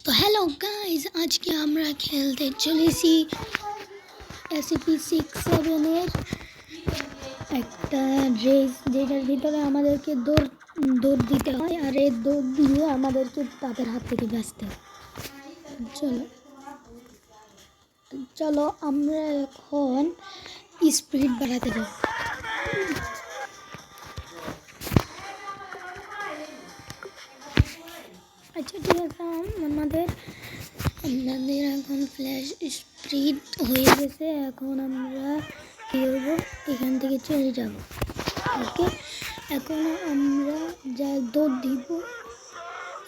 তো hello guys, আজকে আমরা খেলতে চলেছি SCP-67-এর একটা রেস, যেটার ভিতরে আমাদেরকে দৌড় দিতে হয়, আর এই দৌড় দিয়ে আমাদেরকে তাদের হাত থেকে বাঁচতে হয়। চলো আমরা এখন স্পিড বাড়াতে যাই। আচ্ছা ঠিক আছে, আমাদের এখন ফ্ল্যাশ স্পিড হয়ে গেছে। এখন আমরা কী করবো, এখান থেকে চলে যাব। ওকে, এখন আমরা যা দৌড় দিব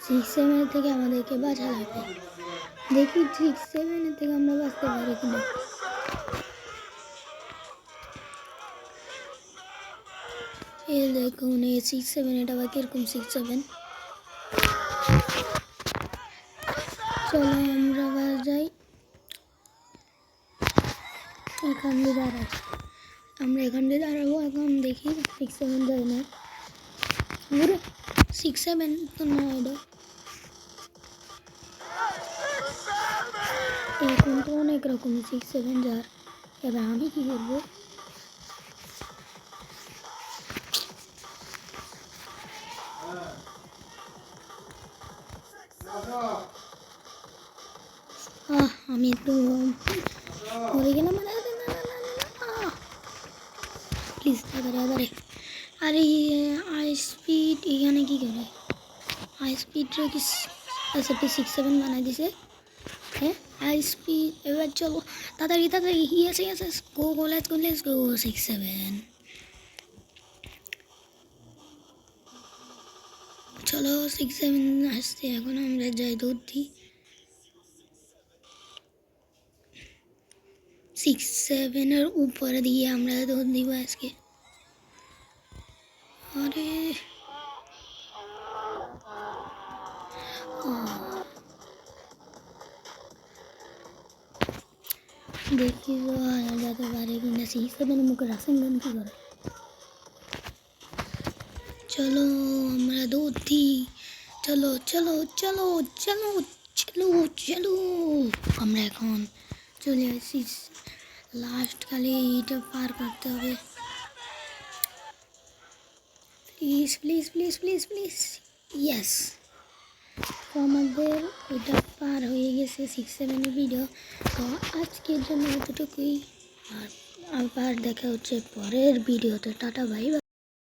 6-7 থেকে আমাদেরকে বাঁচা লাগবে। দেখি 6-7 থেকে আমরা বাঁচতে পারি কিনা। এই দেখুন, এই 6-7, এটা আবার কীরকম 6-7। চলো আমরা যাই, এখান দিয়ে দাঁড়াই। আমরা এখান দিয়ে দাঁড়াবো। এখন দেখি 6-7 যায় না। ওরে 6-7 তো না, এটা এখন তো অনেক রকম 6-7 যার। এবার আমি কী করবো? আমি একটু পড়ে গেলাম। প্লিজ তাড়াতাড়ি। আরে আই স্পিড এখানে কী করে? আই স্পিডটা কি SCP-67 বানাই দিছে? হ্যাঁ, আই স্পিড। এবার চলো তাড়াতাড়ি তাড়াতাড়ি। Yes go go, let's go 6-7। চলো 6-7 আসছে। এখন আমরা যাই দৌড় দিই। 6-7-এর উপরে দিয়ে আমরা দৌড় দিব আজকে। আরে দেখি যাতে পারে কিনা। 6-7-এর মুখে রাসেন কী করে? চলো আমরা দৌড় দিই। চলো চলো চলো চলো চলো চলো। আমরা এখন চলে আসছি লাস্ট, খালি এটা পার করতে হবে। Please please please please please. Yes, তো আমাদের ওইটা পার হয়ে গেছে 6-7-এর ভিডিও। তো আজকের জন্য এতটুকুই, আর আবার দেখা হচ্ছে পরের ভিডিওতে। Tata, bye bye.